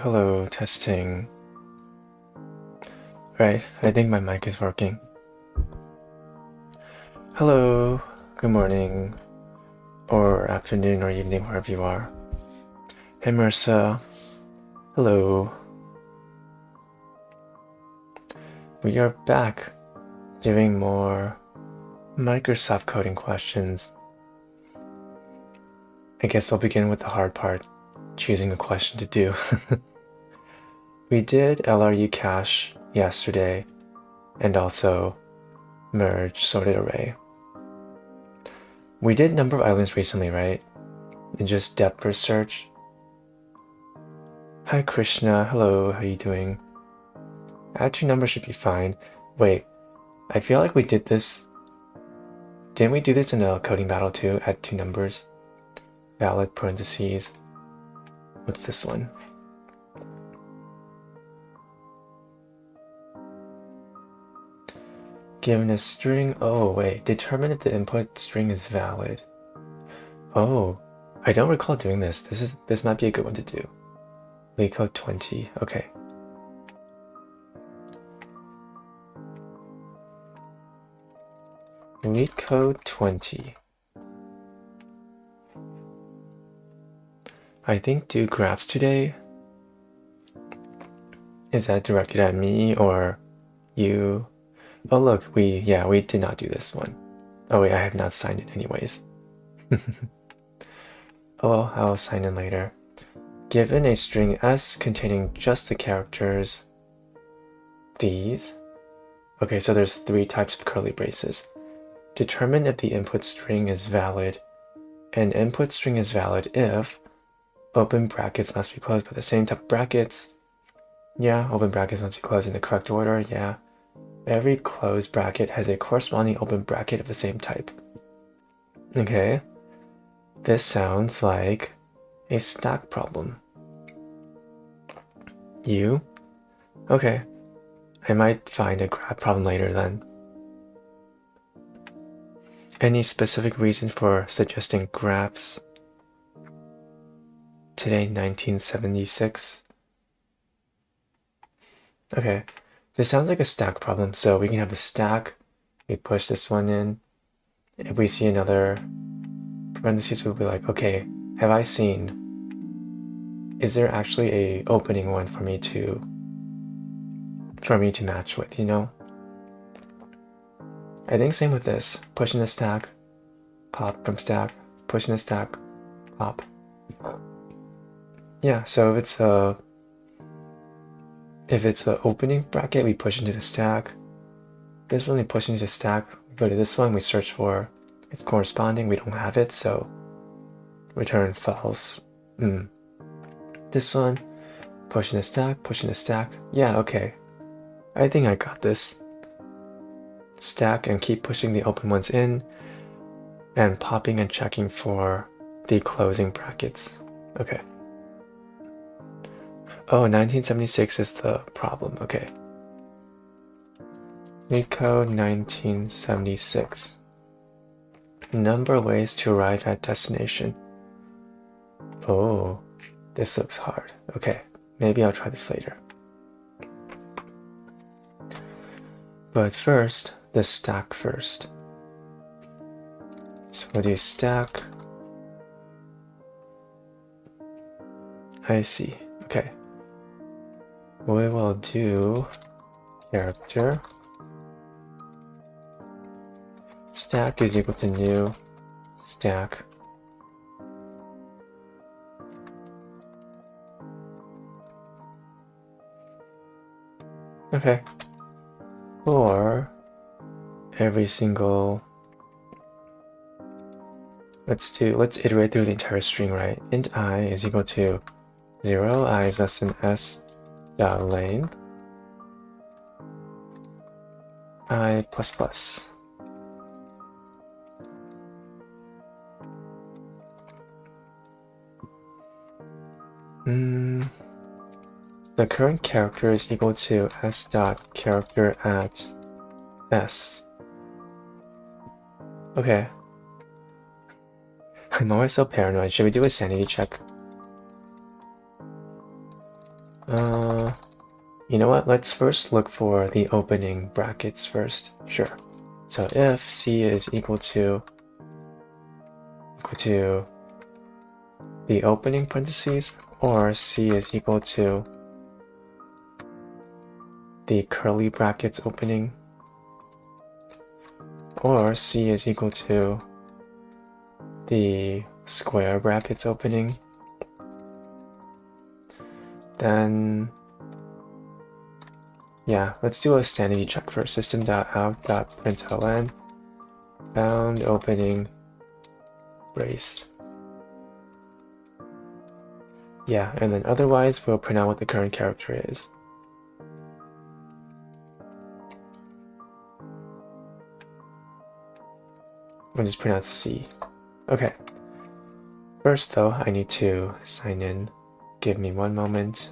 Hello, testing. Right, I think my mic is working. Hello, good morning, or afternoon, or evening, wherever you are. Hey, Marissa. Hello. We are back doing more Microsoft coding questions. I guess I'll begin with the hard part, choosing a question to do. We did LRU cache yesterday, and also merge sorted array. We did number of islands recently, right? And just depth first search. Hi Krishna, hello, how you doing? Add two numbers should be fine. Wait, I feel like we did this. Didn't we do this in a coding battle too? Add two numbers. Valid parentheses. What's this one? Given a string, oh wait, determine if the input string is valid. Oh, I don't recall doing this. This might be a good one to do. Leetcode 20, okay. Leetcode 20. I think do graphs today. Is that directed at me or you? Oh look, we did not do this one. Oh wait, I have not signed it anyways. Oh, I'll sign in later. Given a string S containing just the characters, these. Okay, so there's three types of curly braces. Determine if the input string is valid. An input string is valid if open brackets must be closed by the same type of brackets. Yeah, open brackets must be closed in the correct order, yeah. Every closed bracket has a corresponding open bracket of the same type. Okay, this sounds like a stack problem. You? Okay, I might find a graph problem later then. Any specific reason for suggesting graphs? Today, 1976. Okay, this sounds like a stack problem, so we can have a stack, we push this one in, if we see another parentheses, we'll be like, okay, have I seen, is there actually a opening one for me to match with, you know? I think same with this, pushing the stack, pop from stack, pushing the stack, pop. Yeah, so if If it's an opening bracket, we push into the stack. This one we push into the stack. We go to this one, we search for its corresponding. We don't have it, so return false. This one, push in the stack, push in the stack. Yeah, okay. I think I got this. Stack and keep pushing the open ones in and popping and checking for the closing brackets. Okay. Oh, 1976 is the problem. Okay. Leetcode 1976. Number of ways to arrive at destination. Oh, this looks hard. Okay, maybe I'll try this later. But first, the stack first. So we'll do stack. I see. Okay. We will do character. Stack is equal to new stack. Okay. For every single, let's iterate through the entire string, right? Int I is equal to 0, I is less than s dot length, I plus plus. The current character is equal to s dot character at s. Okay. I'm always so paranoid. Should we do a sanity check? You know what? Let's first look for the opening brackets first. Sure. So if c is equal to the opening parentheses, or c is equal to the curly brackets opening, or c is equal to the square brackets opening, then yeah, let's do a sanity check first. System.out.println found opening brace. Yeah, and then otherwise we'll print out what the current character is. We'll just print out C. Okay. First though, I need to sign in. Give me one moment.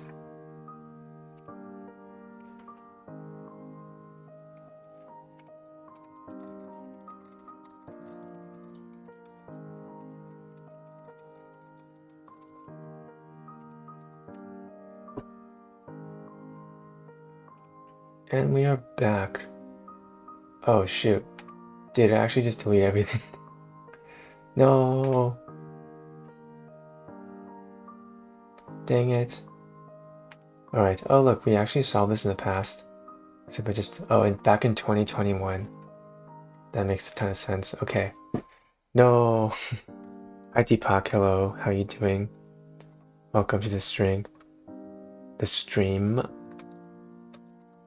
And we are back. Oh shoot. Did I actually just delete everything? No. Dang it. Alright, oh look, we actually solved this in the past. Except I just, oh, and back in 2021. That makes a ton of sense. Okay. No. Hi Deepak, hello. How you doing? Welcome to the stream.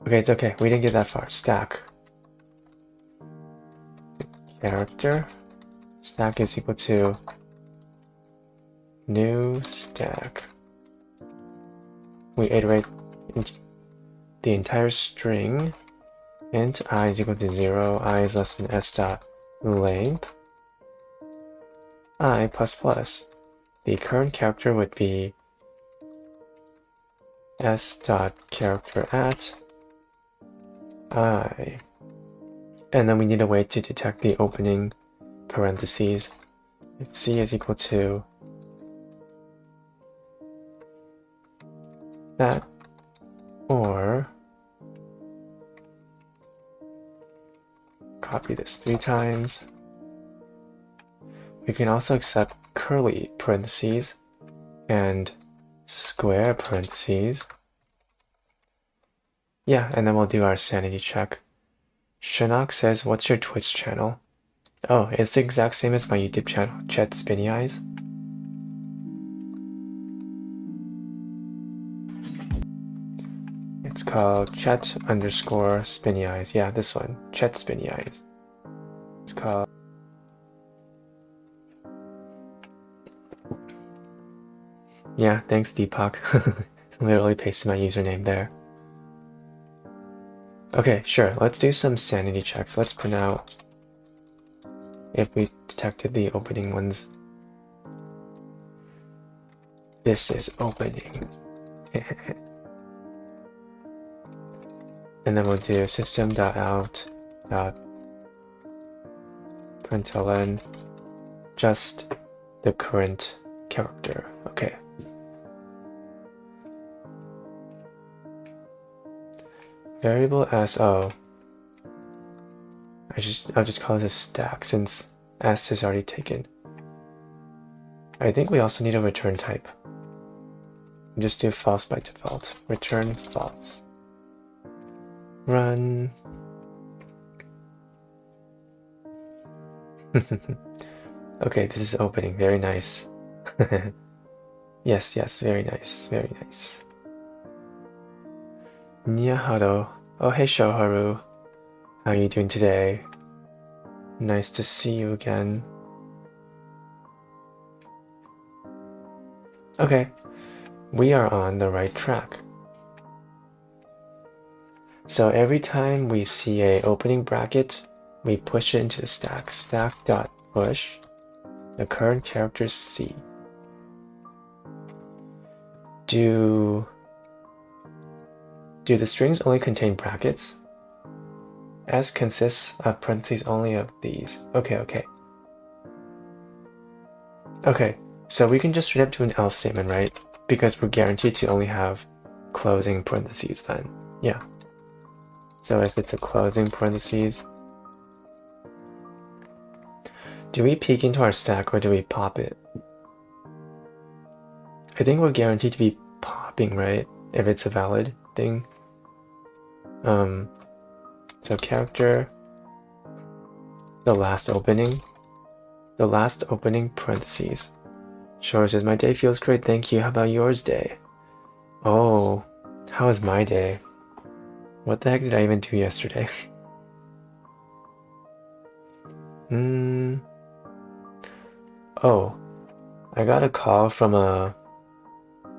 Okay, it's okay. We didn't get that far. Stack. Character. Stack is equal to new stack. We iterate the entire string. Int I is equal to 0, I is less than s dot length, I plus plus. The current character would be s dot character at I. And then we need a way to detect the opening parentheses. If c is equal to that, or copy this 3 times. We can also accept curly parentheses and square parentheses. Yeah, and then we'll do our sanity check. Shanok says, what's your Twitch channel? Oh, it's the exact same as my YouTube channel, Chet Spinny Eyes. It's called Chet underscore spinny eyes. Yeah, this one, Chet spinny eyes. It's called. Yeah, thanks Deepak. Literally pasted my username there. Okay, sure, let's do some sanity checks. Let's print out if we detected the opening ones. This is opening. And then we'll do system.out.println just the current character. Okay. Variable s. I'll just call it a stack since s is already taken. I think we also need a return type. Just do false by default. Return false. Run. Okay, this is opening. Very nice. Yes, very nice. Very nice. Nyahado. Oh, hey Shoharu. How are you doing today? Nice to see you again. Okay, we are on the right track. So every time we see a opening bracket, we push it into the stack. Stack.push the current character C. Do the strings only contain brackets? S consists of parentheses only of these. Okay, so we can just straight up do an else statement, right? Because we're guaranteed to only have closing parentheses then. Yeah. So if it's a closing parentheses, do we peek into our stack or do we pop it? I think we're guaranteed to be popping, right? If it's a valid thing. So character, the last opening parentheses. Shore says, my day feels great, thank you. How about yours day? Oh, how was my day? What the heck did I even do yesterday? Oh, I got a call from a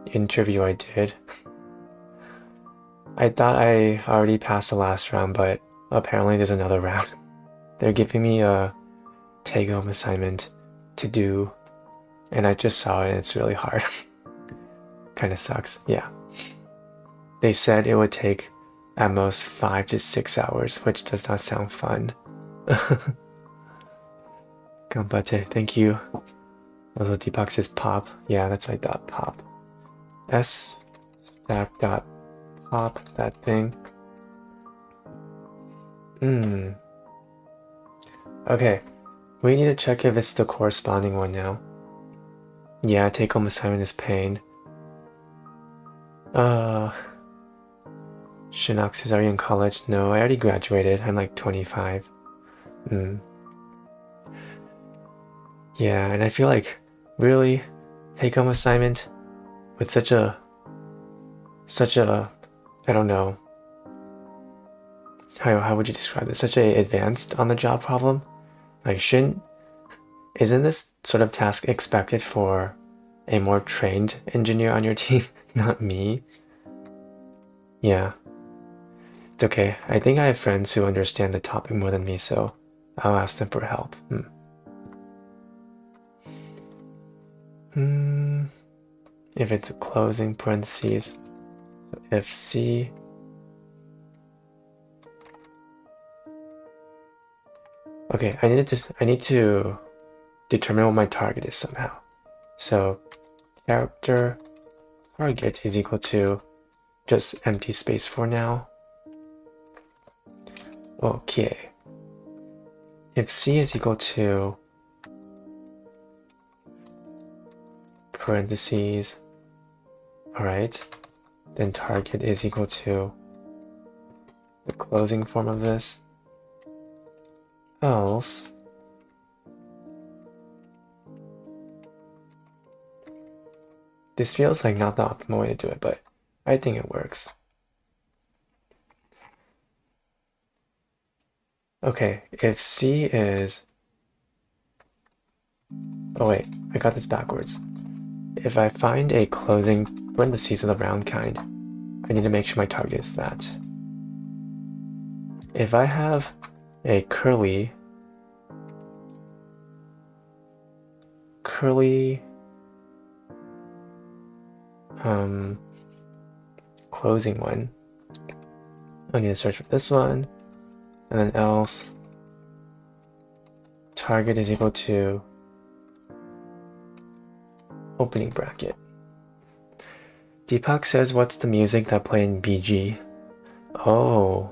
interview I did. I thought I already passed the last round, but apparently there's another round. They're giving me a take-home assignment to do, and I just saw it and it's really hard. Kind of sucks, yeah. They said it would take at most 5 to 6 hours, which does not sound fun. Ganbatte, thank you. Also, Deepak says pop. Yeah, that's what I thought, pop. S stack dot pop that thing. Okay, we need to check if it's the corresponding one now. Yeah, take-home assignment is pain. Shinnok says, are you in college? No, I already graduated. I'm like 25. Yeah, and I feel like, really, take-home assignment with such a, I don't know, how would you describe this? Such a advanced on-the-job problem? Like, isn't this sort of task expected for a more trained engineer on your team, not me? Yeah. It's okay. I think I have friends who understand the topic more than me, so I'll ask them for help. If it's a closing parentheses, if C. Okay, I need to determine what my target is somehow. So character target is equal to just empty space for now. Okay. If C is equal to parentheses, alright, then target is equal to the closing form of this. Else, this feels like not the optimal way to do it, but I think it works. Okay, if C is... Oh wait, I got this backwards. If I find a closing parentheses of the round kind, I need to make sure my target is that. If I have a curly closing one, I need to search for this one, and then else target is equal to opening bracket. Deepak says, what's the music that play in BG? Oh,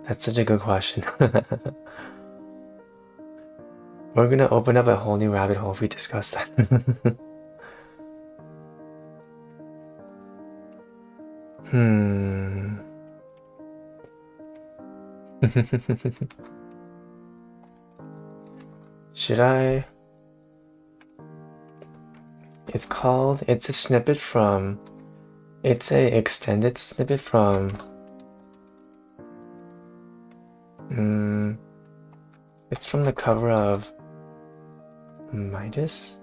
that's such a good question. We're gonna open up a whole new rabbit hole if we discuss that. Should I? It's a snippet from, it's a extended snippet from, it's from the cover of Midas?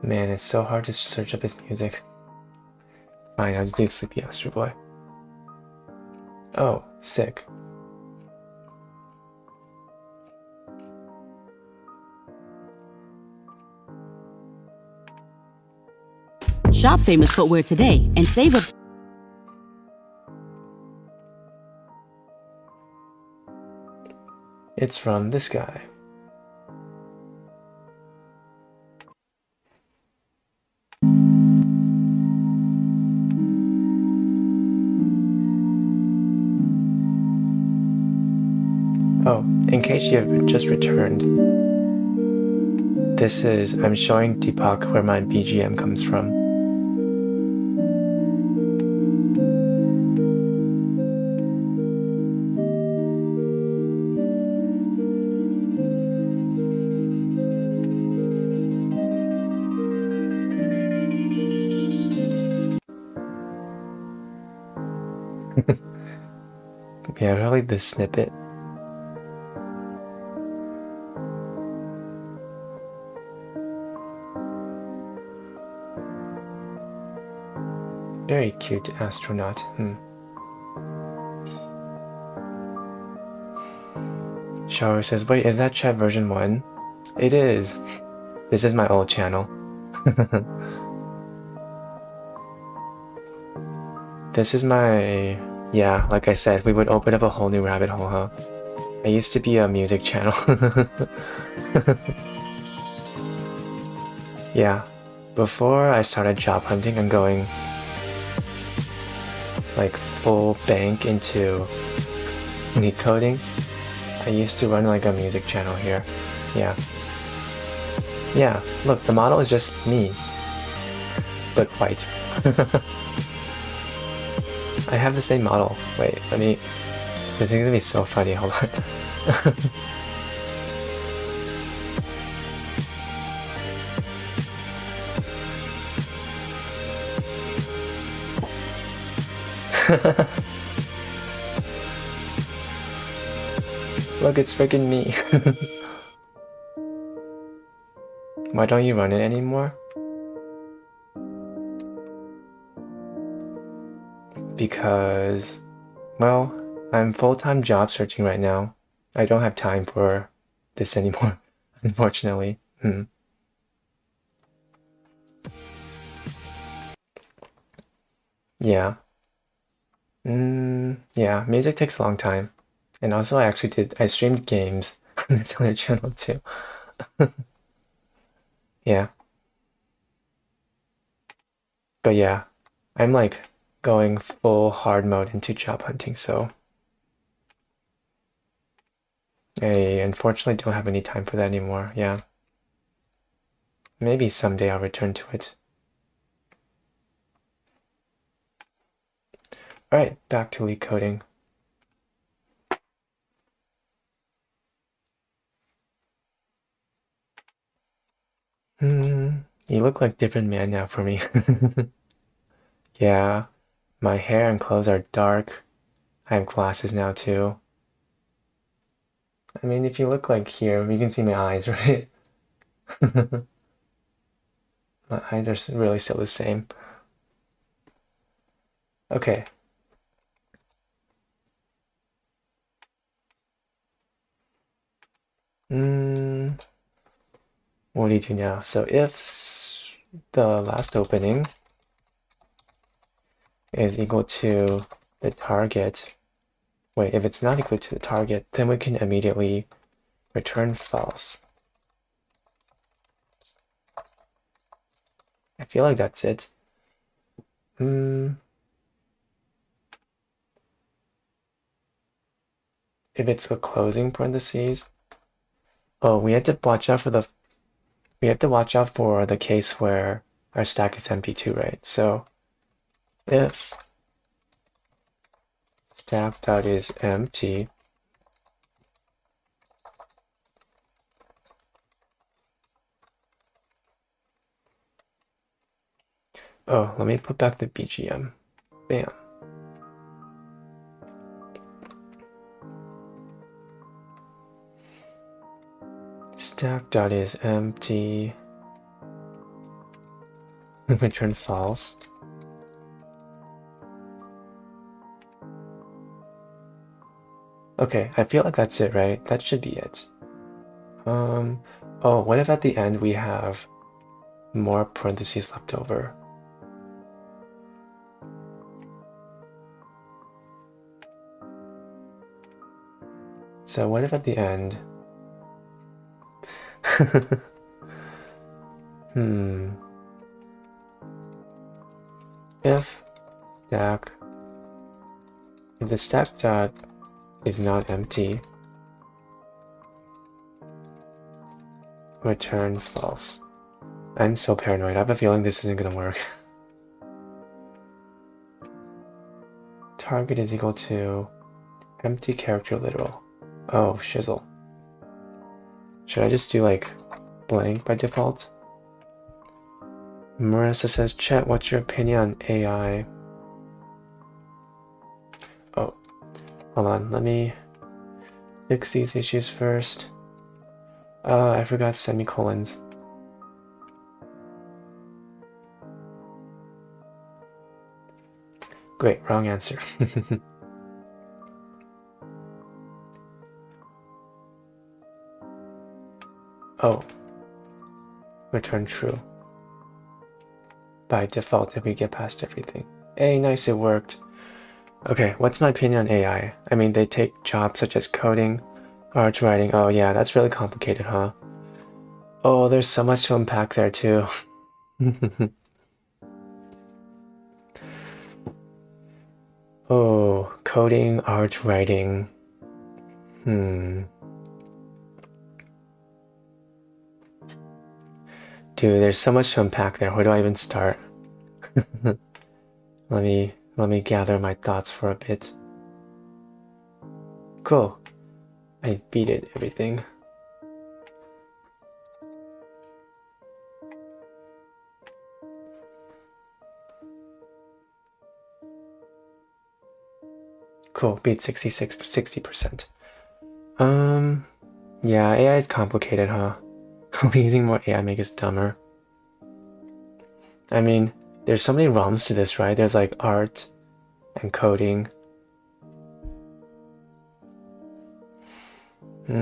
Man, it's so hard to search up his music. Fine, I'll just do Sleepy Astro Boy. Oh, sick. Shop famous footwear today and save up to... It's from this guy. Oh, in case you have just returned, I'm showing Deepak where my BGM comes from. Yeah, probably this snippet. Very cute astronaut. Shower says, wait, is that chat version 1? It is. This is my old channel. This is my... Yeah, like I said, we would open up a whole new rabbit hole, huh? I used to be a music channel. Yeah, before I started job hunting, I'm going like full bank into Leetcoding. I used to run like a music channel here. Yeah. Yeah, look, the model is just me, but white. I have the same model. Wait, this is gonna be so funny, hold on. Look, it's freaking me. Why don't you run it anymore? Because, well, I'm full-time job searching right now. I don't have time for this anymore, unfortunately. Yeah. Yeah, music takes a long time. And also I streamed games on this other channel too. Yeah. But yeah, I'm like going full hard mode into job hunting, so I unfortunately don't have any time for that anymore. Yeah. Maybe someday I'll return to it. All right, back to Leetcoding. You look like different man now for me. Yeah, my hair and clothes are dark. I have glasses now too. I mean, if you look like here, you can see my eyes, right? My eyes are really still the same. Okay. What do you do now? So if the last opening is equal to the target, wait, if it's not equal to the target, then we can immediately return false. I feel like that's it. If it's the closing parentheses, oh, we have to watch out for the case where our stack is empty too, right? So if stack dot is empty, oh, let me put back the BGM. Bam. Stack dot is empty. Return false. Okay, I feel like that's it, right? That should be it. Oh, what if at the end we have more parentheses left over? So what if at the end if the stack dot is not empty, return false. I'm so paranoid. I have a feeling this isn't gonna work. Target is equal to empty character literal. Oh, shizzle. Should I just do like blank by default? Marissa says, Chet, what's your opinion on AI? Oh, hold on. Let me fix these issues first. I forgot semicolons. Great, wrong answer. Oh, return true. By default if we get past everything. Hey, nice, it worked. Okay, what's my opinion on AI? I mean, they take jobs such as coding, art writing. Oh yeah, that's really complicated, huh? Oh, there's so much to unpack there too. Oh, coding, art writing. Dude, there's so much to unpack there. Where do I even start? Let me gather my thoughts for a bit. Cool. I beat it, everything. Cool, beat 60%. Yeah, AI is complicated, huh? Using more AI make us dumber. I mean, there's so many realms to this, right? There's like art and coding. I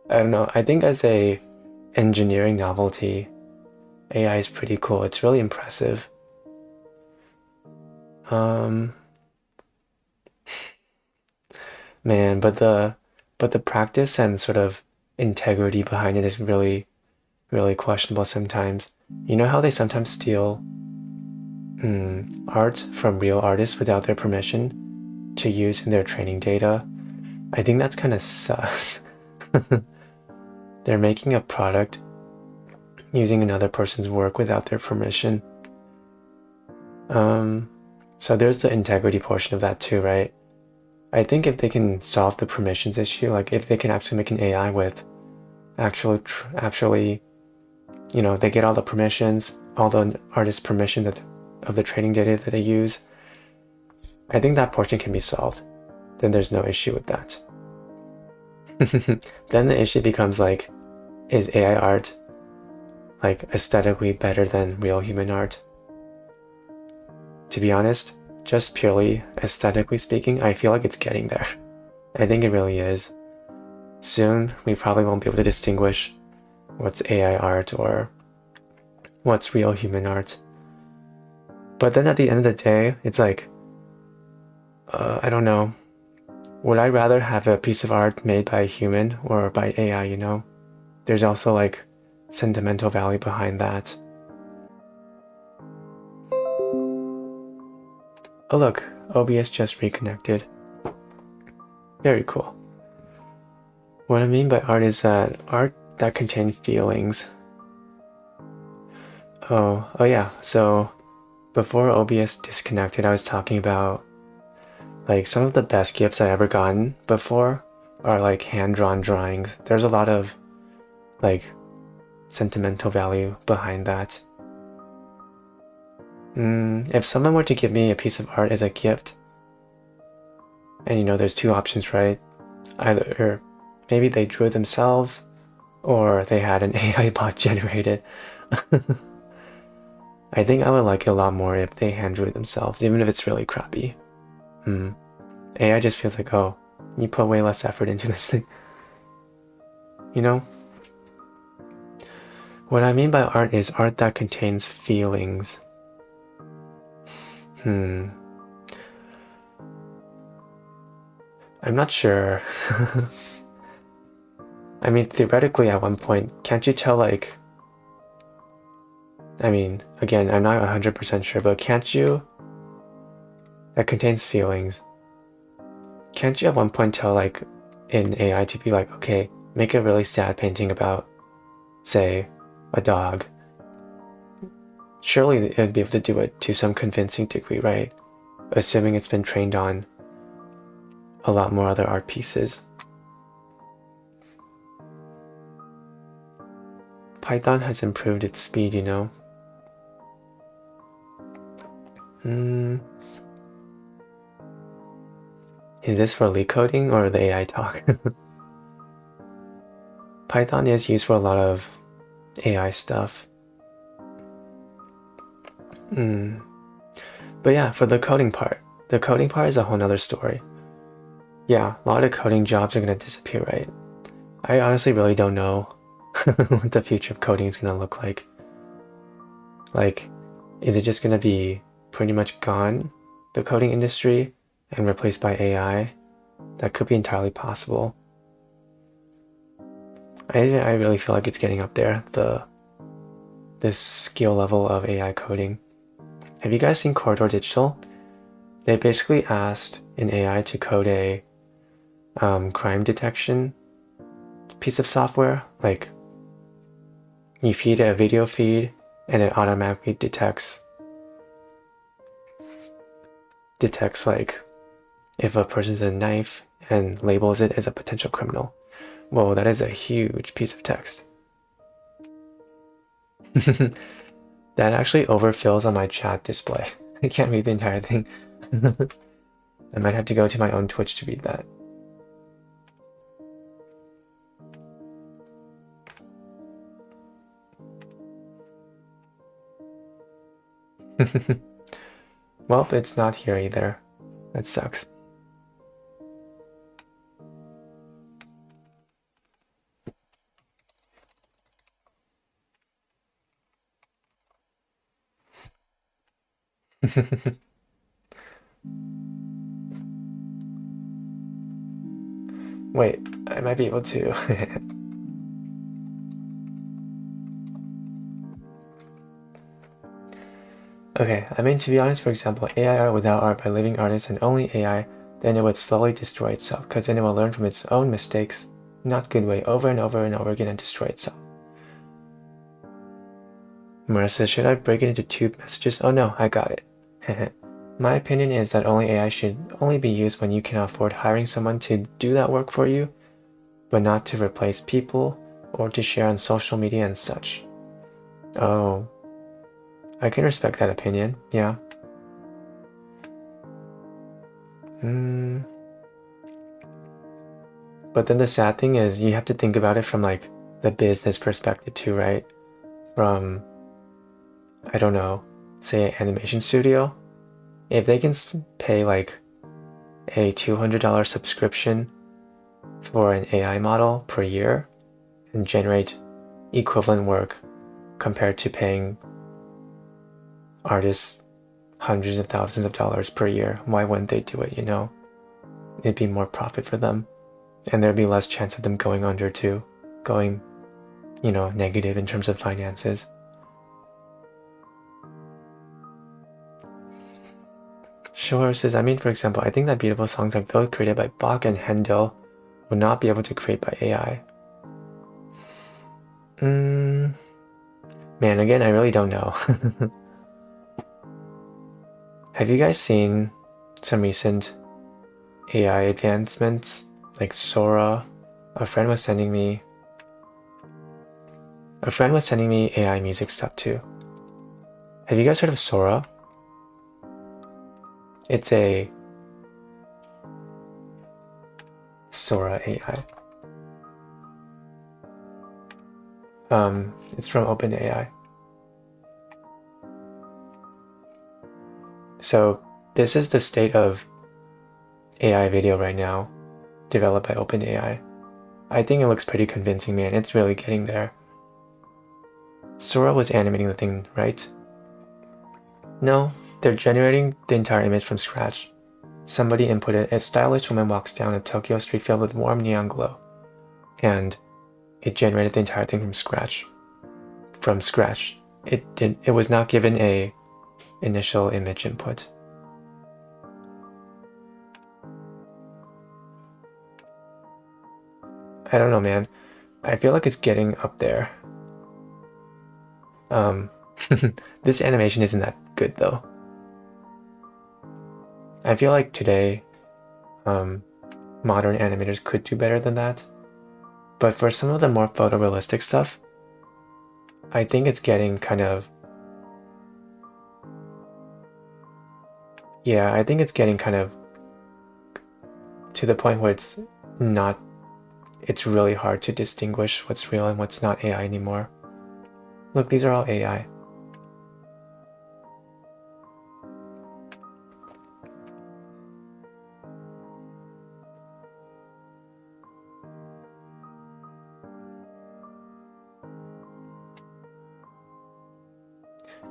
don't know. I think as a engineering novelty, AI is pretty cool. It's really impressive. Man, but the practice and sort of integrity behind it is really, really questionable sometimes. You know how they sometimes steal art from real artists without their permission to use in their training data? I think that's kind of sus. They're making a product using another person's work without their permission. So there's the integrity portion of that too, right? I think if they can solve the permissions issue, like if they can actually make an AI with actually, they get all the permissions, all the artist permission of the training data that they use, I think that portion can be solved. Then there's no issue with that. Then the issue becomes like, is AI art like aesthetically better than real human art? To be honest, just purely aesthetically speaking, I feel like it's getting there. I think it really is. Soon, we probably won't be able to distinguish what's AI art or what's real human art. But then at the end of the day, it's like, I don't know. Would I rather have a piece of art made by a human or by AI, There's also like sentimental value behind that. Oh look, OBS just reconnected. Very cool. What I mean by art is that art that contains feelings. Oh yeah, so before OBS disconnected, I was talking about like some of the best gifts I ever gotten before are like hand-drawn drawings. There's a lot of like sentimental value behind that. If someone were to give me a piece of art as a gift, and there's two options, right? Either maybe they drew it themselves, or they had an AI bot generated. I think I would like it a lot more if they hand drew it themselves, even if it's really crappy. AI just feels like, oh, you put way less effort into this thing. What I mean by art is art that contains feelings. I'm not sure. I mean, theoretically, at one point, can't you tell, like... I mean, again, I'm not 100% sure, but can't you... That contains feelings. Can't you at one point tell, like, in AI to be like, okay, make a really sad painting about, say, a dog. Surely it would be able to do it to some convincing degree, right? Assuming it's been trained on a lot more other art pieces. Python has improved its speed, Is this for Leetcoding or the AI talk? Python is used for a lot of AI stuff. But yeah, for the coding part is a whole nother story. Yeah, a lot of coding jobs are going to disappear, right? I honestly really don't know what the future of coding is going to look like. Like, is it just going to be pretty much gone, the coding industry, and replaced by AI? That could be entirely possible. I really feel like it's getting up there, this skill level of AI coding. Have you guys seen Corridor Digital? They basically asked an AI to code a crime detection piece of software. Like, you feed it a video feed and it automatically detects like if a person's a knife and labels it as a potential criminal. Whoa, that is a huge piece of text. That actually overfills on my chat display. I can't read the entire thing. I might have to go to my own Twitch to read that. Well, it's not here either. That sucks. Wait, I might be able to. Okay, I mean, to be honest, for example, AI art without art by living artists and only AI, then it would slowly destroy itself, because then it will learn from its own mistakes, not good way, over and over and over again and destroy itself. Marissa, should I break it into two messages? Oh no, I got it. My opinion is that only AI should only be used when you can afford hiring someone to do that work for you, but not to replace people or to share on social media and such. Oh, I can respect that opinion, yeah. But then the sad thing is you have to think about it from like the business perspective too, right? From, I don't know, say an animation studio, if they can pay like a $200 subscription for an AI model per year and generate equivalent work compared to paying artists hundreds of thousands of dollars per year, why wouldn't they do it, you know? It'd be more profit for them. And there'd be less chance of them going under too, going, you know, negative in terms of finances. Sure, says, I mean, for example, I think that beautiful songs like those created by Bach and Handel would not be able to create by AI. Man, again, I really don't know. Have you guys seen some recent AI advancements like Sora? A friend was sending me AI music stuff too. Have you guys heard of Sora? It's a Sora AI. It's from OpenAI. So this is the state of AI video right now, developed by OpenAI. I think it looks pretty convincing, man. It's really getting there. Sora was animating the thing, right? No, they're generating the entire image from scratch. Somebody inputted a stylish woman walks down a Tokyo street filled with warm neon glow. And it generated the entire thing from scratch. It was not given a initial image input. I don't know, man. I feel like it's getting up there. This animation isn't that good though. I feel like today, modern animators could do better than that. But for some of the more photorealistic stuff, I think it's getting kind of... Yeah, I think it's getting kind of to the point where it's really hard to distinguish what's real and what's not AI anymore. Look, these are all AI.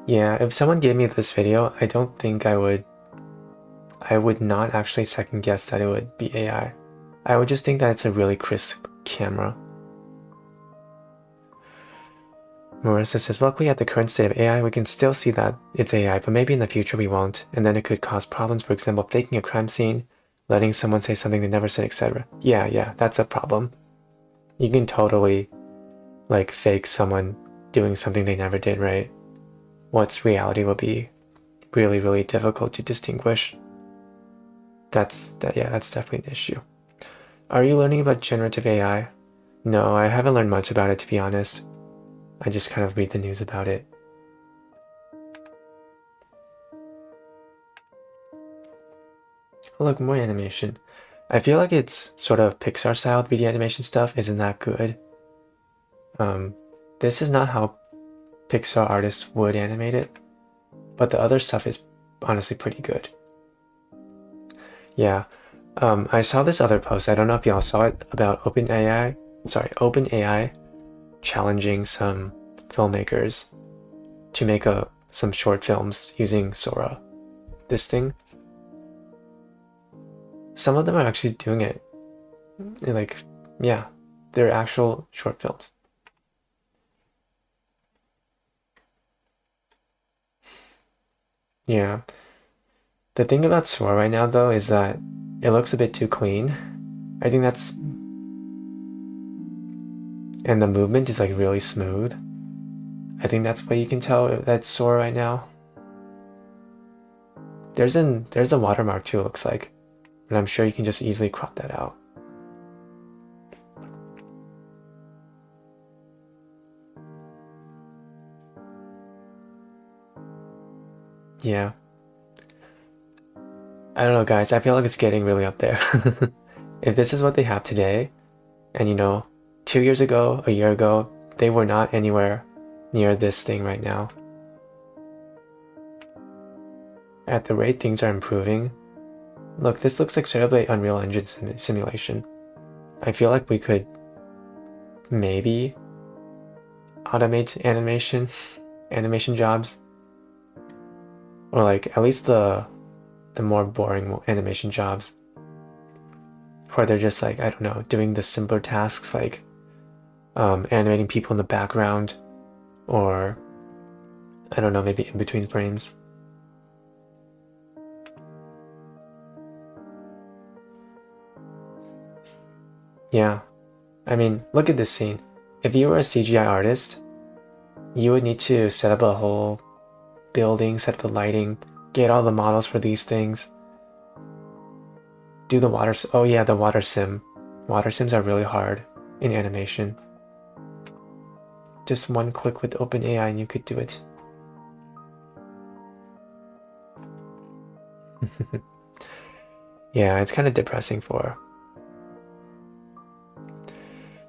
Yeah, if someone gave me this video, I don't think I would not actually second guess that it would be AI. I would just think that it's a really crisp camera. Marissa says, luckily at the current state of AI, we can still see that it's AI, but maybe in the future we won't, and then it could cause problems, for example, faking a crime scene, letting someone say something they never said, etc. Yeah, that's a problem. You can totally, like, fake someone doing something they never did, right? What's reality will be really, really difficult to distinguish. That's definitely an issue. Are you learning about generative AI? No, I haven't learned much about it, to be honest. I just kind of read the news about it. Oh, look, more animation. I feel like it's sort of Pixar style 3D animation stuff isn't that good. This is not how Pixar artists would animate it, but the other stuff is honestly pretty good. Yeah, I saw this other post, I don't know if y'all saw it, about OpenAI challenging some filmmakers to make some short films using Sora. This thing. Some of them are actually doing it. Like, yeah, they're actual short films. Yeah. The thing about Sora right now, though, is that it looks a bit too clean. I think that's... And the movement is like really smooth. I think that's what you can tell that's Sora right now. There's a watermark too, it looks like. But I'm sure you can just easily crop that out. Yeah. I don't know, guys. I feel like it's getting really up there. If this is what they have today, and 2 years ago, a year ago, they were not anywhere near this thing right now. At the rate things are improving, look, this looks like straight up an Unreal Engine simulation. I feel like we could maybe automate animation jobs, or like at least the more boring animation jobs, where they're just like, I don't know, doing the simpler tasks like animating people in the background, or I don't know, maybe in between frames. Yeah, I mean, look at this scene. If you were a CGI artist, you would need to set up a whole building, set up the lighting, get all the models for these things, do the water. Oh yeah, the water sim. Water sims are really hard in animation. Just one click with OpenAI and you could do it. Yeah, it's kind of depressing for.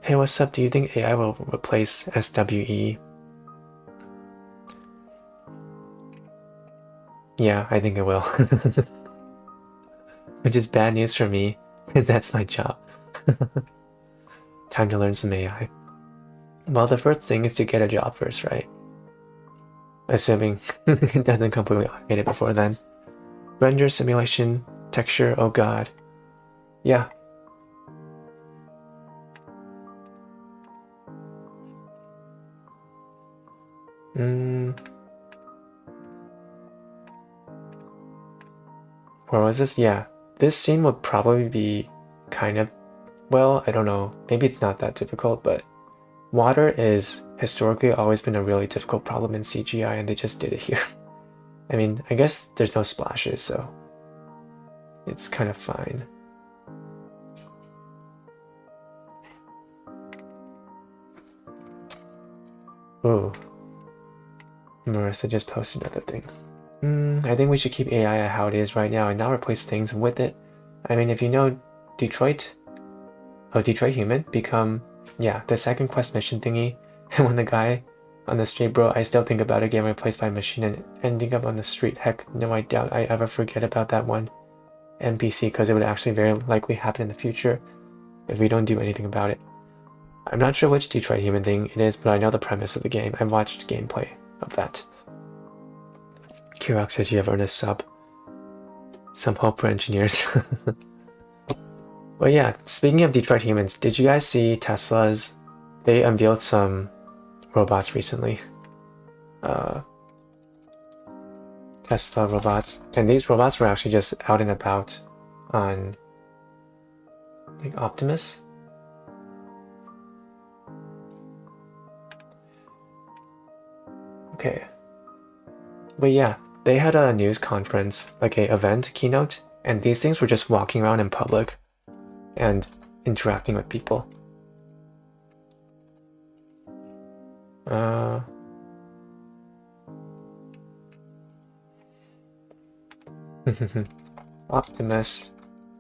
Hey, what's up? Do you think AI will replace SWE? Yeah, I think it will. Which is bad news for me, because that's my job. Time to learn some AI. Well, the first thing is to get a job first, right? Assuming it doesn't completely automate it before then. Render, simulation, texture, oh god. Yeah. Where was this? Yeah. This scene would probably be kind of, well, I don't know. Maybe it's not that difficult, but water is historically always been a really difficult problem in CGI, and they just did it here. I mean, I guess there's no splashes, so it's kind of fine. Ooh. Marissa just posted another thing. I think we should keep AI at how it is right now and not replace things with it. I mean, if you know Detroit Human become, yeah, the second quest mission thingy, and when the guy on the street, bro, I still think about it getting replaced by a machine and ending up on the street. Heck, no, I doubt I ever forget about that one NPC, because it would actually very likely happen in the future if we don't do anything about it. I'm not sure which Detroit Human thing it is, but I know the premise of the game. I've watched gameplay of that. Kirok says you have earned a sub. Some hope for engineers. Well, yeah, speaking of Detroit Humans, did you guys see Tesla's? They unveiled some robots recently. Tesla robots. And these robots were actually just out and about on, like, Optimus. Okay. But yeah, they had a news conference, like a event keynote, and these things were just walking around in public and interacting with people. Optimus,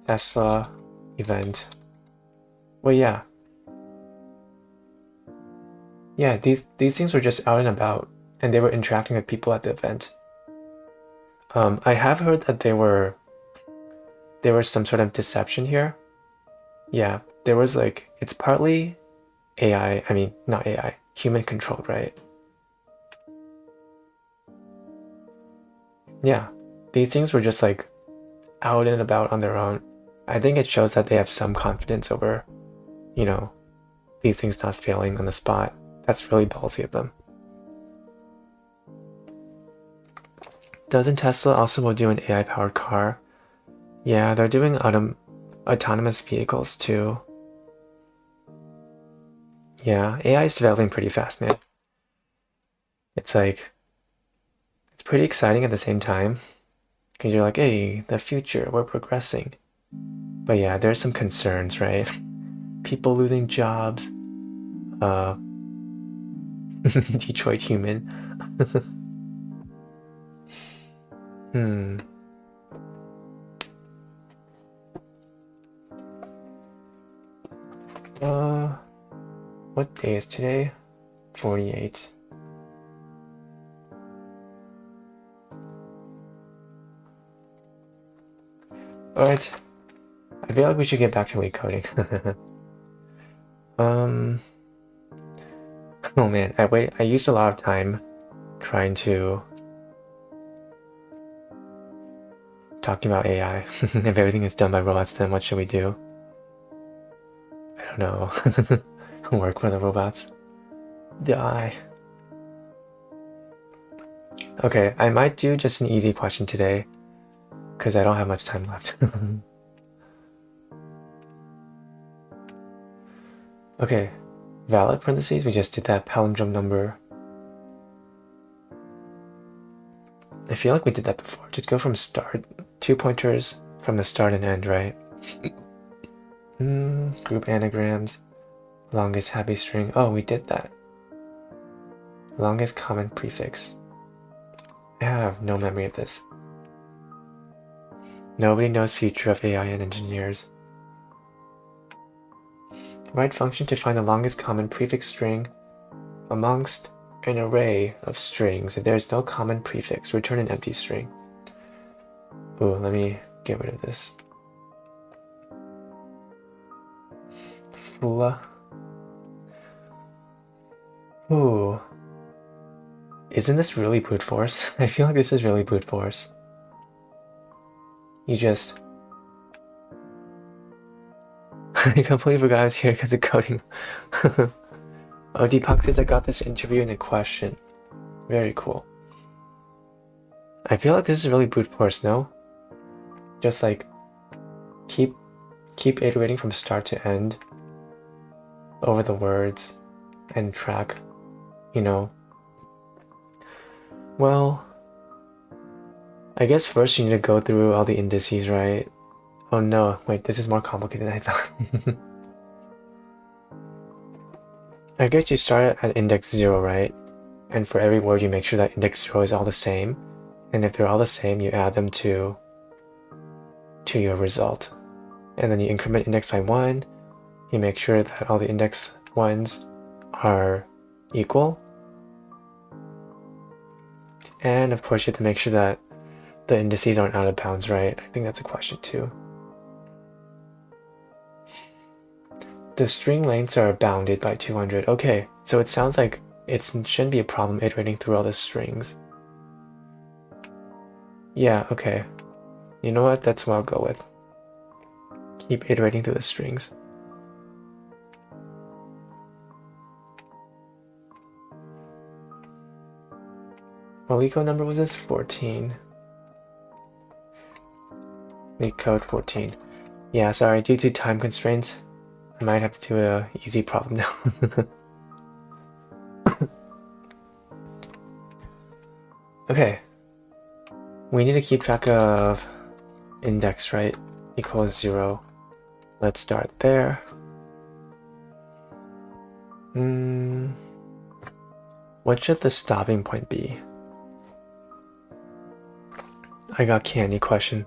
Tesla, event. Well, yeah. Yeah, these things were just out and about, and they were interacting with people at the event. I have heard that there was some sort of deception here. Yeah, there was like, it's partly AI, I mean, not AI, human controlled, right? Yeah, these things were just like out and about on their own. I think it shows that they have some confidence over, these things not failing on the spot. That's really ballsy of them. Doesn't Tesla also do an AI-powered car? Yeah, they're doing autonomous vehicles too. Yeah, AI is developing pretty fast, man. It's like, it's pretty exciting at the same time. Because you're like, hey, the future, we're progressing. But yeah, there's some concerns, right? People losing jobs. Detroit human. Hmm. What day is today? 48. Alright. I feel like we should get back to Leetcoding. Oh man, I used a lot of time trying to talking about AI. If everything is done by robots, then what should we do? I don't know. Work for the robots. Die. Okay, I might do just an easy question today, because I don't have much time left. Okay, valid parentheses, we just did that palindrome number. I feel like we did that before. Just go from start, 2 pointers from the start and end, right? Group anagrams, longest happy string. Oh, we did that. Longest common prefix. I have no memory of this. Nobody knows future of AI and engineers. Write function to find the longest common prefix string amongst an array of strings. If there is no common prefix, return an empty string. Ooh, let me get rid of this. Fla. Ooh. Isn't this really brute force? I feel like this is really brute force. You just... I completely forgot I was here because of coding. Oh, Deepak says I got this interview in a question. Very cool. I feel like this is really brute force, no? Just like keep iterating from start to end over the words and track, you know. Well, I guess first you need to go through all the indices, right? Oh no, wait, this is more complicated than I thought. I guess you start at index 0, right? And for every word you make sure that index 0 is all the same. And if they're all the same, you add them to your result. And then you increment index by 1. You make sure that all the index 1s are equal. And of course you have to make sure that the indices aren't out of bounds, right? I think that's a question too. The string lengths are bounded by 200. Okay, so it sounds like it shouldn't be a problem iterating through all the strings. Yeah, okay. You know what? That's what I'll go with. Keep iterating through the strings. What Leetcode number was this? 14. Leetcode 14. Yeah, sorry, due to time constraints, I might have to do an easy problem now. Okay. We need to keep track of index, right? Equals 0. Let's start there. What should the stopping point be? I got candy question.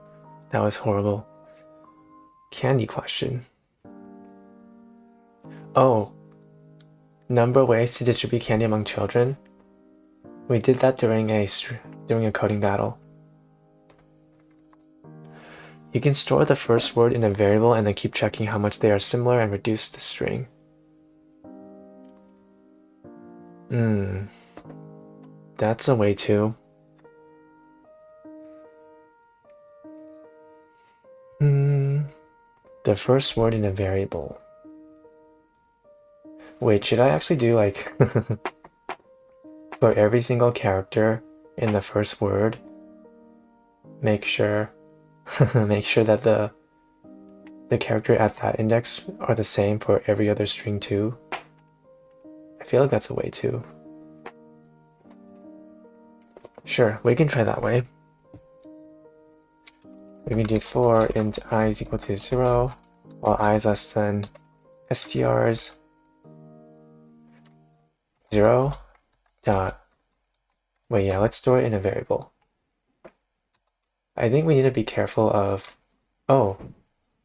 That was horrible. Candy question. Oh. Number of ways to distribute candy among children. We did that during a coding battle. You can store the first word in a variable and then keep checking how much they are similar and reduce the string. That's a way too. The first word in a variable. Wait, should I actually do like for every single character in the first word, make sure that the character at that index are the same for every other string too? I feel like that's a way too. Sure, we can try that way. we can do for int I is equal to 0, while I is less than str's 0 dot. Wait, yeah, let's store it in a variable. I think we need to be careful of, oh,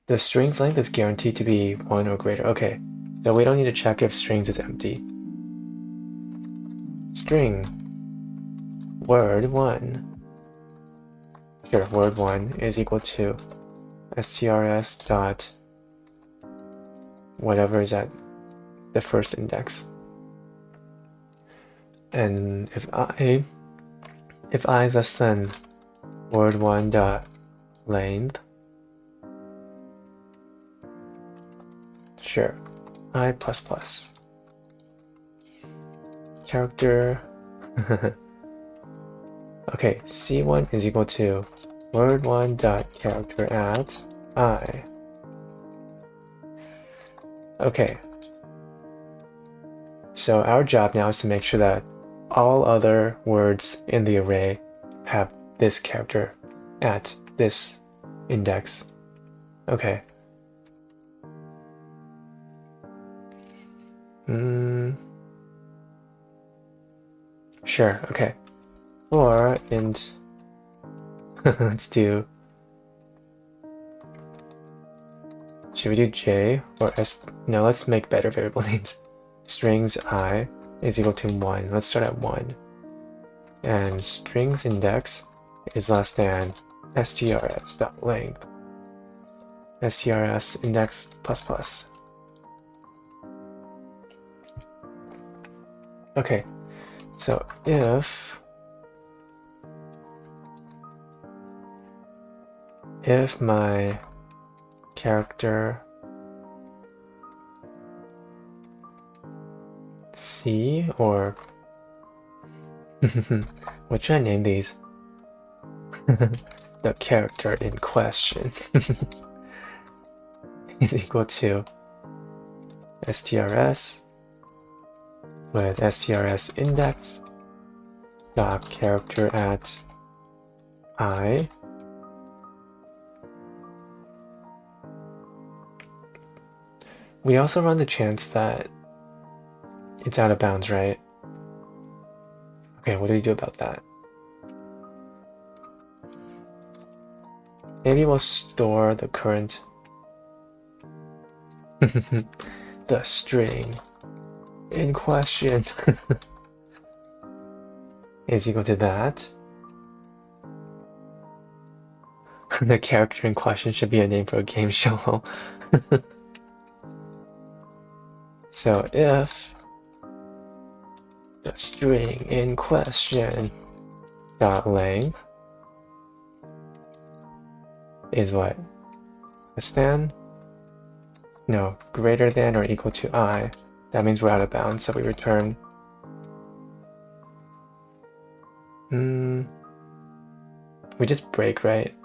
the string's length is guaranteed to be 1 or greater. Okay, so we don't need to check if strings is empty. String word1. Sure, word1 is equal to strs dot whatever is at the first index. And if I is less than word1 dot length, sure, I plus plus character. Okay, c1 is equal to word1 dot character at I. Okay, so our job now is to make sure that all other words in the array have this character at this index. Okay. Sure, okay. For int, let's do, should we do j or s? No, let's make better variable names. Strings I is equal to 1. Let's start at 1. And strings index is less than strs dot length. strs index plus plus. Okay, so if my character C, or what should I name these? The character in question is equal to strs with strs index dot character at I. We also run the chance that it's out of bounds, right? Okay, what do we do about that? Maybe we'll store the current the string in question is equal to that. The character in question should be a name for a game show. So if the string in question dot length is what? Less than? No, greater than or equal to I. That means we're out of bounds, so we return. We just break, right?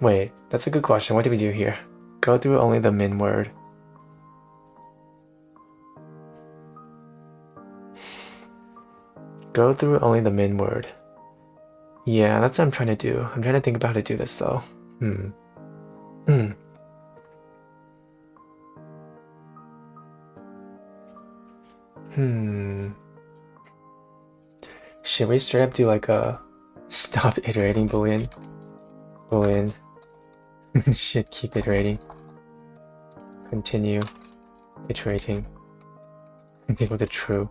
Wait, that's a good question. What did we do here? Go through only the min word. Go through only the min word. Yeah, that's what I'm trying to do. I'm trying to think about how to do this, though. Should we straight up do like a stop iterating boolean? Boolean should keep iterating. Continue iterating. Equal to true.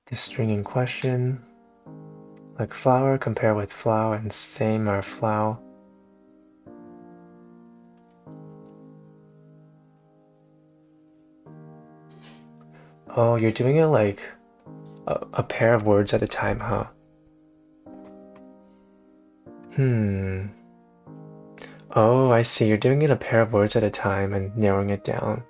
The string in question, like flower, compare with flower, and same are flower. Oh, you're doing it like a pair of words at a time, huh? Oh, I see. You're doing it a pair of words at a time and narrowing it down.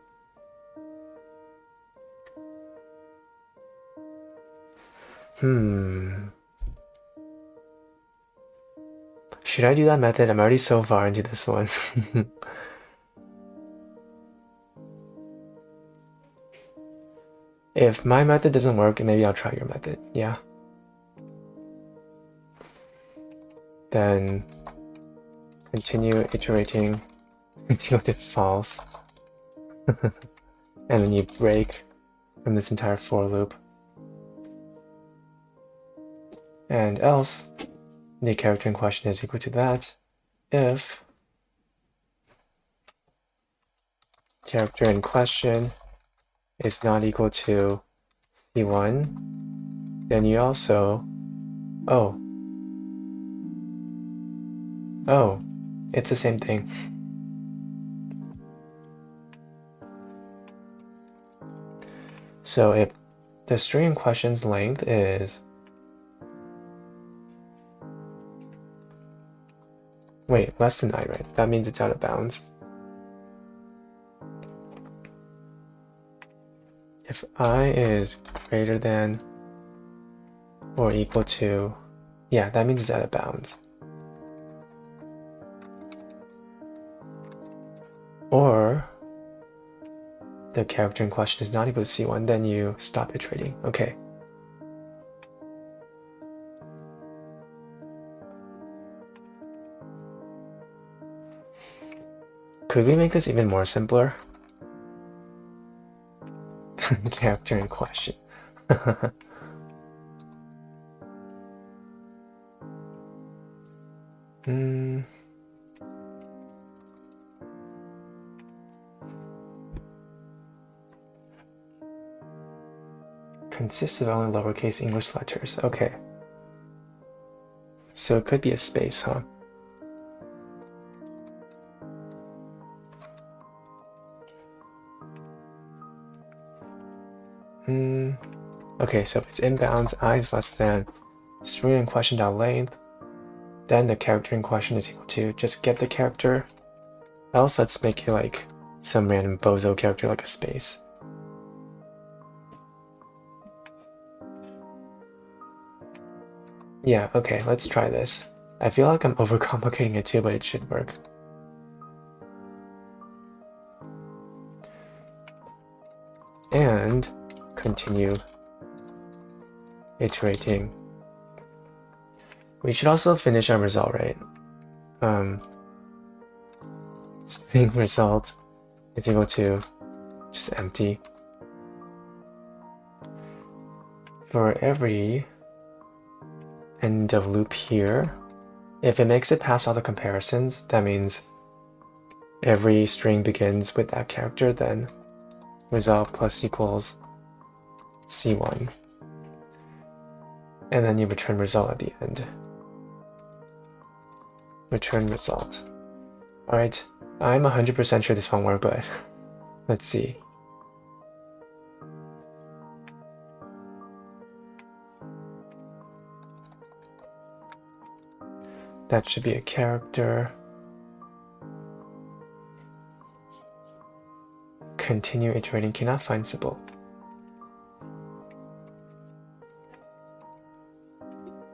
Should I do that method? I'm already so far into this one. If my method doesn't work, maybe I'll try your method. Yeah. Then continue iterating until it false. And then you break from this entire for loop. And else, the character in question is equal to that if character in question is not equal to C1, then you also, oh, it's the same thing. So if the string in question's length is, wait, less than I, right? That means it's out of bounds. If I is greater than or equal to, yeah, that means it's out of bounds. Or the character in question is not equal to C1, then you stop iterating. Okay. Could we make this even more simpler? Character in question. Consists of only lowercase English letters. Okay. So it could be a space, huh? Okay, so if it's inbounds, I is less than string in question dot length, then the character in question is equal to, just get the character, else let's make it like some random bozo character like a space. Yeah, okay, let's try this. I feel like I'm overcomplicating it too, but it should work. And continue iterating. We should also finish our result, right? String result is equal to just empty. For every end of loop here, if it makes it past all the comparisons, that means every string begins with that character, then result plus equals C1. And then you return result at the end. Return result. Alright, I'm 100% sure this won't work, but let's see. That should be a character. Continue iterating, cannot find symbol.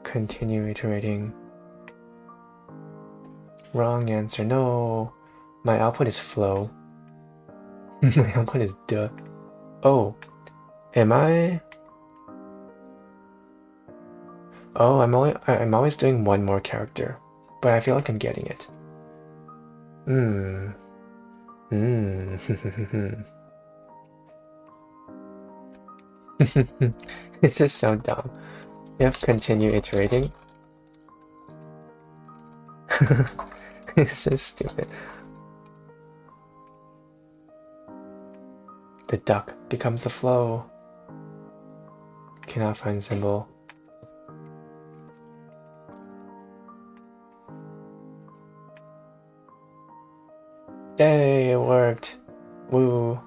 Continue iterating. Wrong answer. No. My output is flow. My output is duh. Oh. Am I? Oh, I'm always doing one more character, but I feel like I'm getting it. This is so dumb. You have to continue iterating. It's so stupid. The duck becomes the flow. Cannot find symbol. Yay, it worked. Woo.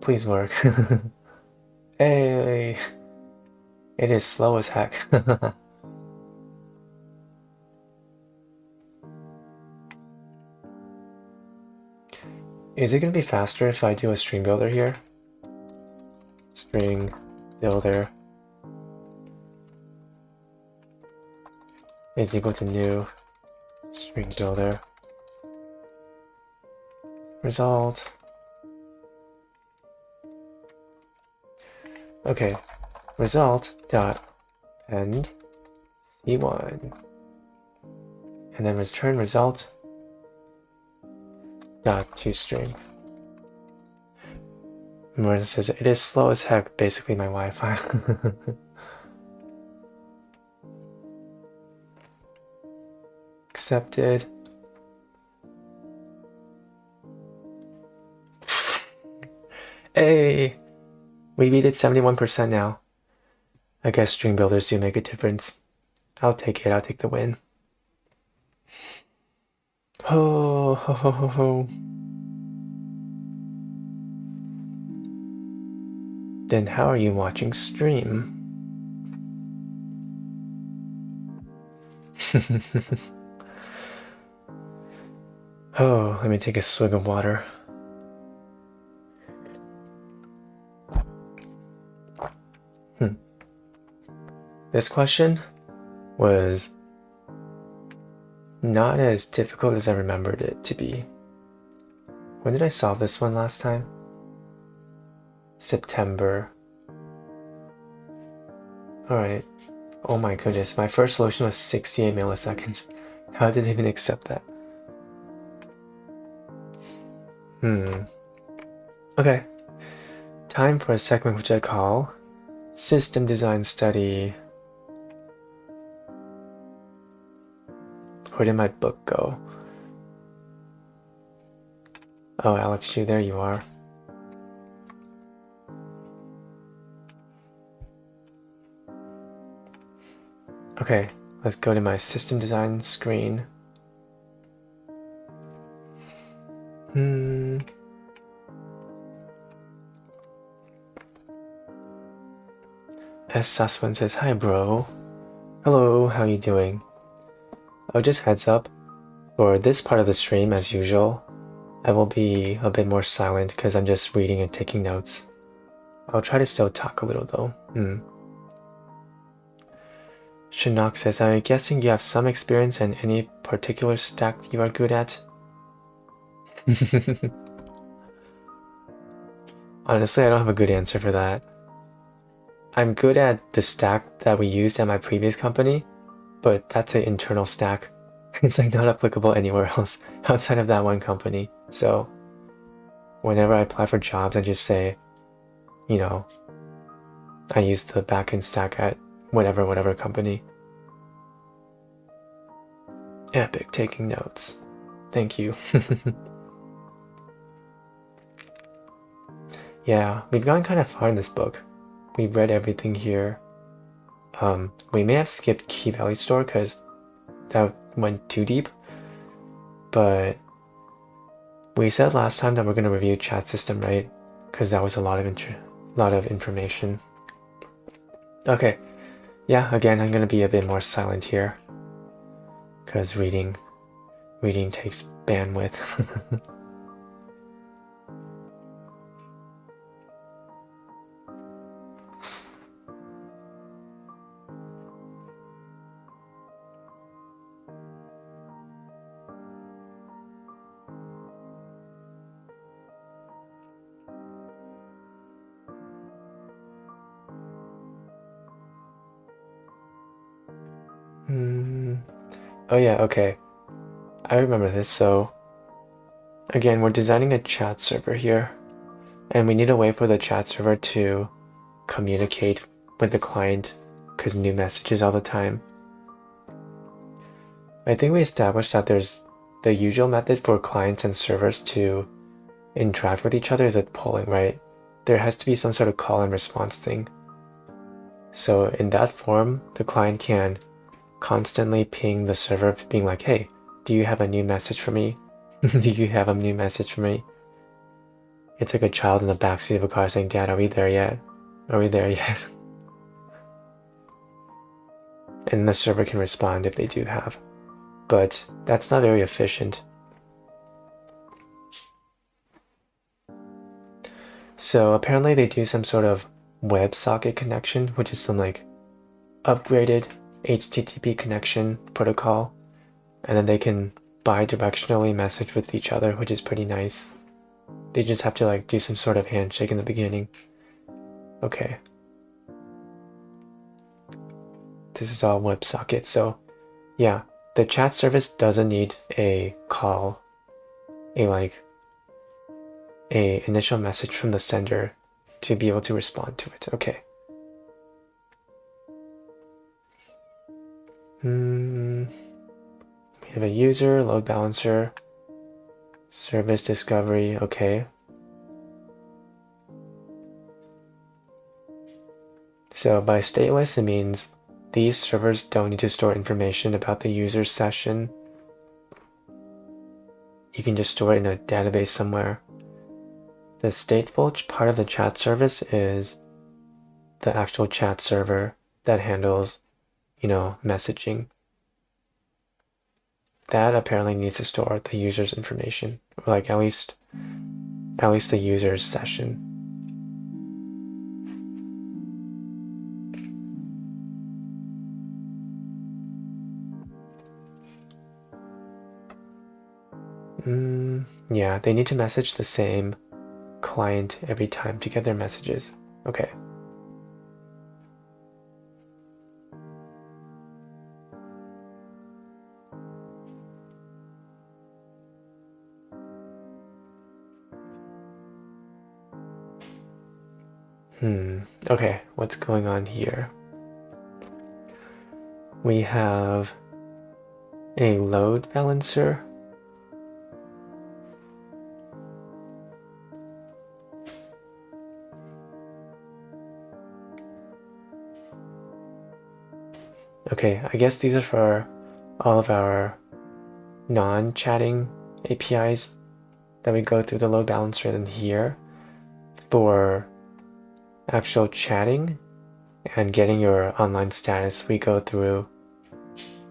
Please work. Hey. It is slow as heck. Is it going to be faster if I do a string builder here? String builder is equal to new string builder. result. Okay, result dot end C1, and then return result dot toString. Remember, this says it is slow as heck, basically my Wi-Fi. Accepted. Hey, we beat it 71% now. I guess string builders do make a difference. I'll take it. I'll take the win. Ho, ho, ho, ho, ho. Then how are you watching stream? Oh, let me take a swig of water. This question was not as difficult as I remembered it to be. When did I solve this one last time? September. Alright. Oh my goodness, my first solution was 68 milliseconds. How did it even accept that? Okay. Time for a segment which I call System Design Study. Where did my book go? Oh, Alex Chu, there you are. Okay, let's go to my system design screen. S. Saswan says, hi bro. Hello, how you doing? Oh, just heads up, for this part of the stream, as usual, I will be a bit more silent because I'm just reading and taking notes. I'll try to still talk a little though. Shinnok says, I'm guessing you have some experience in any particular stack you are good at? Honestly, I don't have a good answer for that. I'm good at the stack that we used at my previous company, but that's an internal stack. It's like not applicable anywhere else outside of that one company. So whenever I apply for jobs, I just say, you know, I use the backend stack at whatever company. Epic taking notes. Thank you. Yeah, we've gone kind of far in this book. We've read everything here. We may have skipped Key Value Store because that went too deep, but we said last time that we're going to review chat system, right? Because that was a lot of information. Okay, yeah, again, I'm going to be a bit more silent here because reading takes bandwidth. Oh yeah, okay. I remember this. So again, we're designing a chat server here, and we need a way for the chat server to communicate with the client because new messages all the time. I think we established that there's the usual method for clients and servers to interact with each other is with polling, right? There has to be some sort of call and response thing. So in that form, the client can constantly ping the server being like, hey, do you have a new message for me? Do you have a new message for me? It's like a child in the backseat of a car saying, Dad, are we there yet? Are we there yet? And the server can respond if they do have. But that's not very efficient. So apparently they do some sort of WebSocket connection, which is some like upgraded HTTP connection protocol, and then they can bi-directionally message with each other, which is pretty nice. They just have to like do some sort of handshake in the beginning. Okay. This is all WebSocket, so yeah, the chat service doesn't need a call, a initial message from the sender to be able to respond to it. Okay. We have a user, load balancer, service discovery. Okay. So by stateless, it means these servers don't need to store information about the user's session. You can just store it in a database somewhere. The stateful part of the chat service is the actual chat server that handles, messaging. That apparently needs to store the user's information, or like at least the user's session. Yeah, they need to message the same client every time to get their messages. Okay. Okay, what's going on here? We have a load balancer. Okay, I guess these are for all of our non-chatting APIs that we go through the load balancer. And here for actual chatting and getting your online status, we go through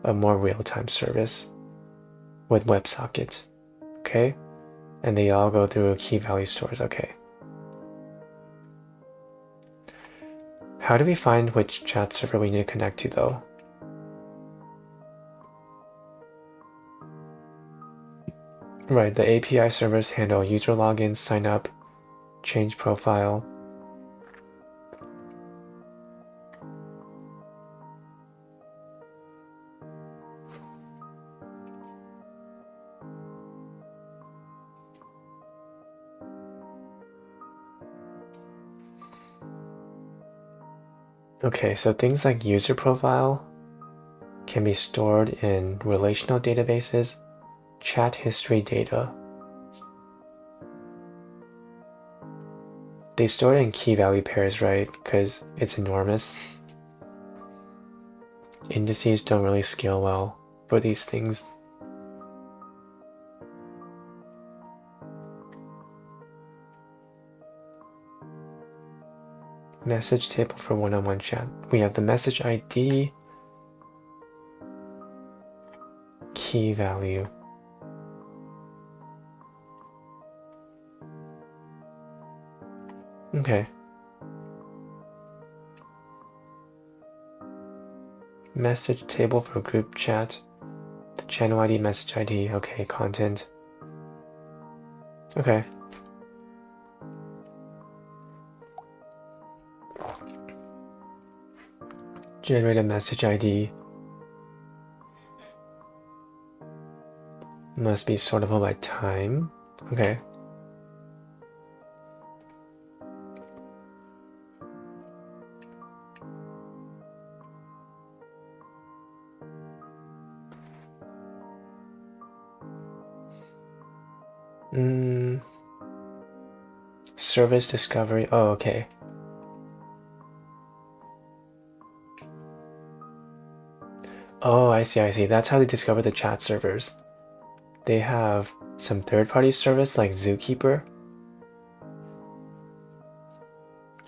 a more real-time service with WebSocket. Okay, and they all go through key value stores. Okay. How do we find which chat server we need to connect to though? Right, the API servers handle user login, sign up, change profile. Okay, so things like user profile can be stored in relational databases, chat history data. They store it in key value pairs, right? Because it's enormous. Indices don't really scale well for these things. Message table for one-on-one chat. We have the message ID, key value. Okay. Message table for group chat. The channel ID, message ID. Okay, content. Okay. Generate a message ID. Must be sortable by time. Okay. Service discovery. Oh, okay. Oh, I see. That's how they discover the chat servers. They have some third-party service like Zookeeper,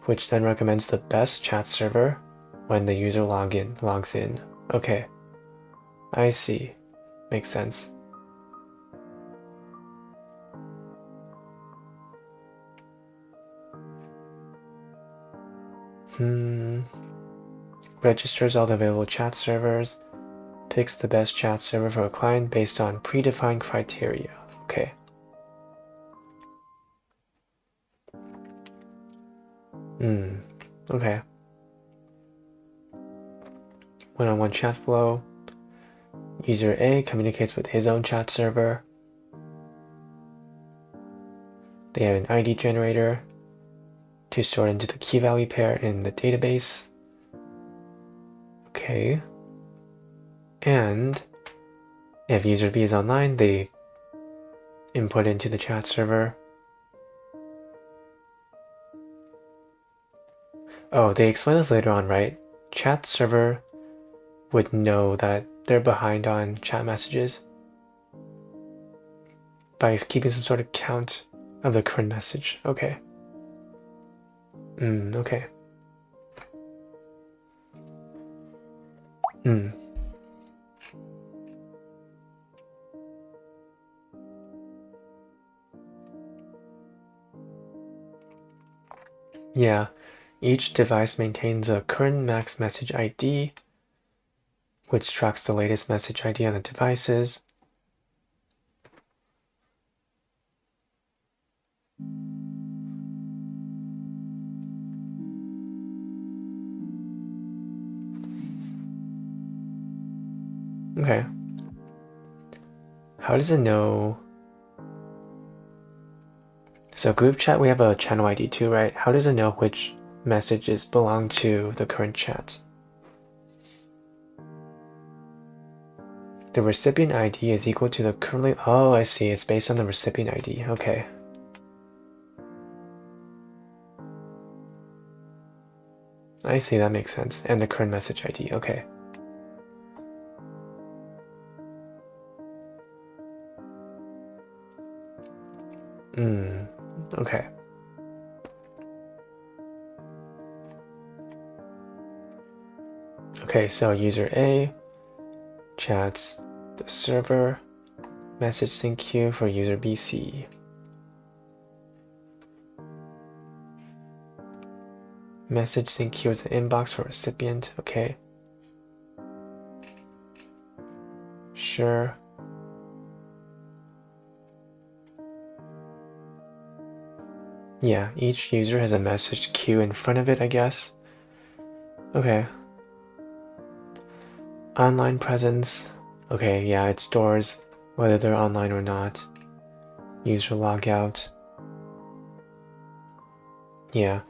which then recommends the best chat server when the user logs in. Okay. I see. Makes sense. Registers all the available chat servers. Picks the best chat server for a client based on predefined criteria. Okay. Okay. One-on-one chat flow. User A communicates with his own chat server. They have an ID generator to store into the key value pair in the database. Okay. And if user B is online, they input into the chat server. Oh, they explain this later on, right? Chat server would know that they're behind on chat messages by keeping some sort of count of the current message. Okay. Okay. Yeah, each device maintains a current max message ID, which tracks the latest message ID on the devices. Okay. How does it know? So group chat, we have a channel ID too, right? How does it know which messages belong to the current chat? The recipient ID is equal to the currently... Oh, I see. It's based on the recipient ID. Okay. I see. That makes sense. And the current message ID. Okay. Okay. Okay, so user A chats the server message sync queue for user BC. Message sync queue is the inbox for recipient. Okay. Sure. Yeah, each user has a message queue in front of it, I guess. Okay. Online presence. Okay, yeah, it stores whether they're online or not. User logout. Yeah.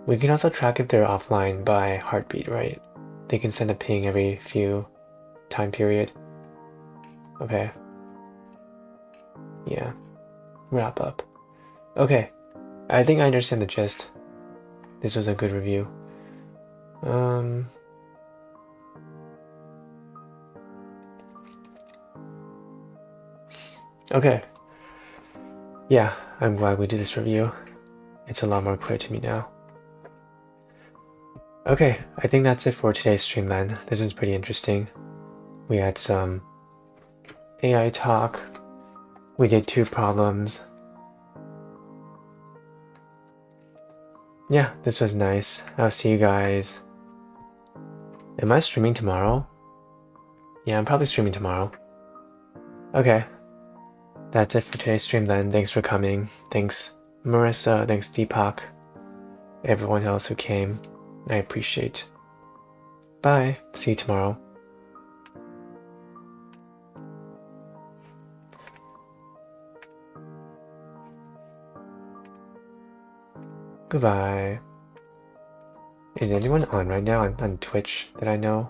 We can also track if they're offline by heartbeat, right? They can send a ping every few time period. Okay. Yeah. Wrap up. Okay. I think I understand the gist. This was a good review. Okay. Yeah, I'm glad we did this review. It's a lot more clear to me now. Okay, I think that's it for today's stream then. This is pretty interesting. We had some AI talk. We did 2 problems. Yeah, this was nice. I'll see you guys. Am I streaming tomorrow? Yeah, I'm probably streaming tomorrow. Okay. That's it for today's stream then. Thanks for coming. Thanks Marissa, thanks Deepak, everyone else who came. I appreciate. Bye. See you tomorrow. Goodbye. Is anyone on right now on Twitch that I know?